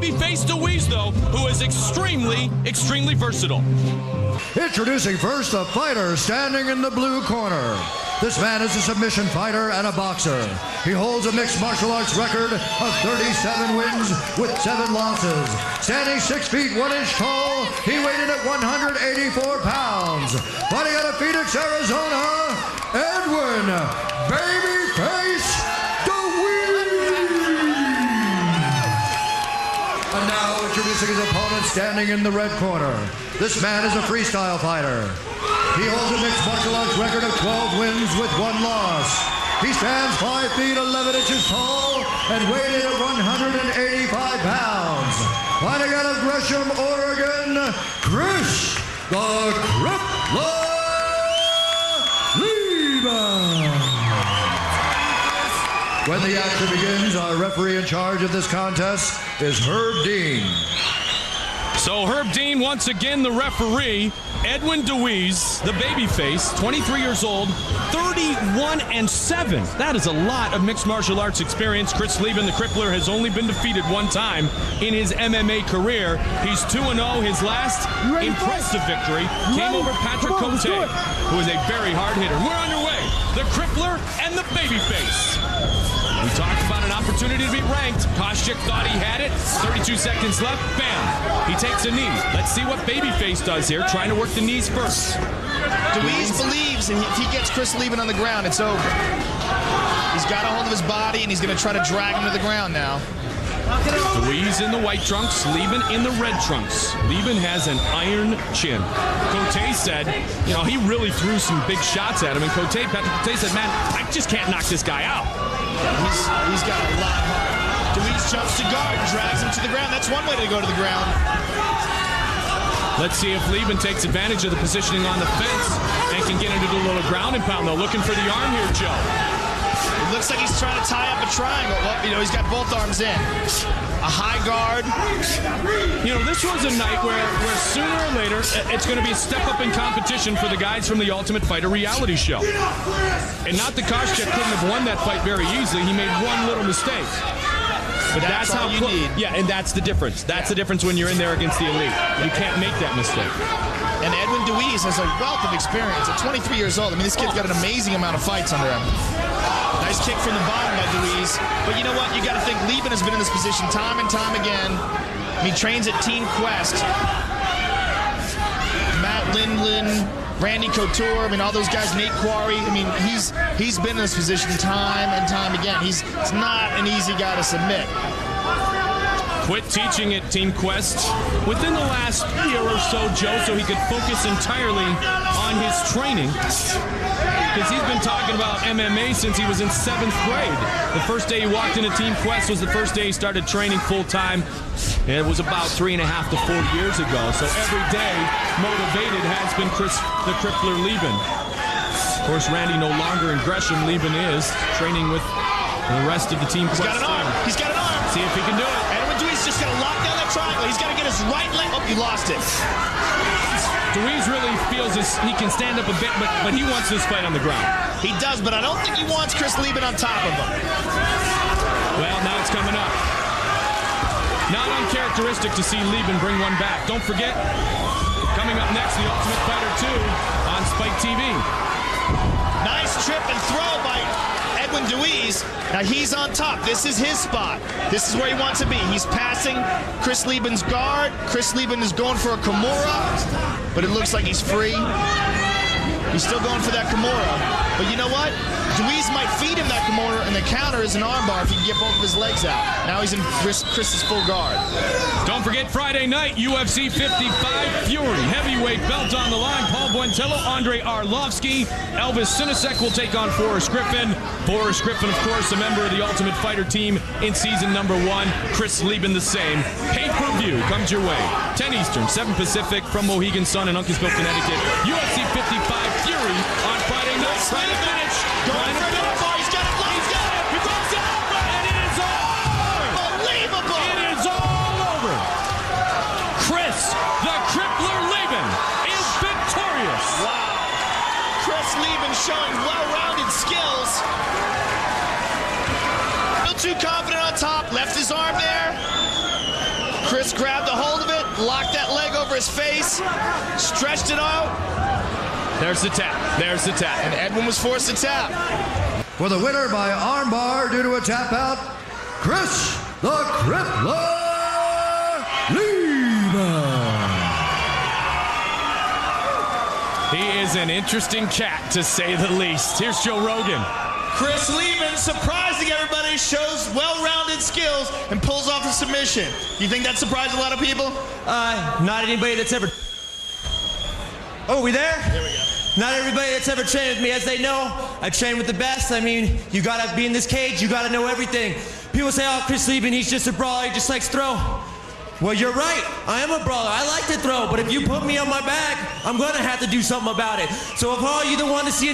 babyface Dewees, though, who is extremely versatile. Introducing first the fighter standing in the blue corner. This man is a submission fighter and a boxer. He holds a mixed martial arts record of 37 wins with 7 losses. Standing 6 feet 1 inch tall, he weighed in at 184 pounds. Fighting out of Phoenix, Arizona, Edwin Babyface Dewees. And now introducing his opponent standing in the red corner. This man is a freestyle fighter. He holds a mixed martial arts record of 12 wins with 1 loss. He stands 5 feet 11 inches tall and weighed in at 185 pounds. Fighting out of Gresham, Oregon, Chris the Crippler Leben. When the action begins, our referee in charge of this contest is Herb Dean. So Herb Dean, once again, the referee. Edwin Dewees, the babyface, 23 years old, 31-7. That is a lot of mixed martial arts experience. Chris Leben, the Crippler, has only been defeated 1 time in his MMA career. He's 2-0. His last impressive victory came over Patrick Cote, who is a very hard hitter. We're underway. The Crippler and the babyface. We talked about an opportunity to be ranked. Koscheck thought he had it. 32 seconds left. Bam. He takes a knee. Let's see what Babyface does here, trying to work the knees first. Dewees believes if he gets Chris Leben on the ground, it's over. He's got a hold of his body, and he's going to try to drag him to the ground now. Dewees in the white trunks, Leben in the red trunks. Leben has an iron chin. Cote said, you know, he really threw some big shots at him, and Patrick Cote said, man, I just can't knock this guy out. He's got a lot of heart. Dewees jumps to guard, drags him to the ground. That's one way to go to the ground. Let's see if Leben takes advantage of the positioning on the fence and can get into the little ground and pound, though. Looking for the arm here, Joe. It looks like he's trying to tie up a triangle. Well, you know, he's got both arms in. A high guard. You know, this was a night where sooner or later, it's going to be a step up in competition for the guys from the Ultimate Fighter reality show. And not that Koscheck couldn't have won that fight very easily. He made one little mistake. But that's how you need. Yeah, and that's the difference. That's the difference when you're in there against the elite. You can't make that mistake. And Edwin Dewees has a wealth of experience. At 23 years old, I mean, this kid's got an amazing amount of fights under him. Nice kick from the bottom by Dewees. But you know what? You got to think Leben has been in this position time and time again. I mean, he trains at Team Quest. Matt Lindland, Randy Couture, I mean, all those guys, Nate Quarry. I mean, he's been in this position time and time again. He's not an easy guy to submit. Quit teaching at Team Quest within the last year or so, Joe, so he could focus entirely on his training. Because he's been talking about MMA since he was in 7th grade. The first day he walked into Team Quest was the first day he started training full-time. And it was about 3.5 to 4 years ago. So every day, motivated has been Chris the Crippler Leben. Of course, Randy no longer in Gresham. Leben is training with the rest of the Team Quest. He's got an arm. He's got an arm. See if he can do it. Edwin Dewees just got to lock down that triangle. He's got to get his right leg. Oh, he lost it. Dewees really feels he can stand up a bit, but he wants this fight on the ground. He does, but I don't think he wants Chris Leben on top of him. Well, now it's coming up. Not uncharacteristic to see Leben bring one back. Don't forget, coming up next, The Ultimate Fighter 2 on Spike TV. Nice trip and throw by Edwin Dewees. Now he's on top. This is his spot. This is where he wants to be. He's passing Chris Leben's guard. Chris Leben is going for a Kimura, but it looks like he's free. He's still going for that Kimura. But you know what? Dewees might feed him that Kimura, and the counter is an armbar if he can get both of his legs out. Now he's in Chris's full guard. Don't forget Friday night, UFC 55 Fury. Heavyweight belt on the line. Paul Buentello, Andre Arlovsky. Elvis Sinisek will take on Forrest Griffin. Forrest Griffin, of course, a member of the Ultimate Fighter team in season number 1. Chris Leben the same. Pay-per-view comes your way. 10 Eastern, 7 Pacific from Mohegan Sun in Uncasville, Connecticut. UFC 55 Fury on Friday night. Trying to finish. Going for the bar. He's got it. He's got it. He throws it over, and it is over. Unbelievable. It is all over. Chris, the Crippler Leben, is victorious. Wow. Chris Leben showing well-rounded skills. Still too confident on top. Left his arm there. Chris grabbed a hold of it, locked that leg over his face, stretched it out. There's the tap. There's the tap. And Edwin was forced to tap. For the winner by armbar due to a tap out, Chris the Crippler Leben. He is an interesting cat, to say the least. Here's Joe Rogan. Chris Leben, surprising everybody, shows well-rounded skills and pulls off a submission. You think that surprised a lot of people? Not anybody that's ever... Oh, we there? There we go. Not everybody that's ever trained with me, as they know, I train with the best. I mean, you gotta be in this cage, you gotta know everything. People say, oh, Chris Leben, he's just a brawler, he just likes to throw. Well, you're right, I am a brawler, I like to throw, but if you put me on my back, I'm gonna have to do something about it. So if all you don't want to see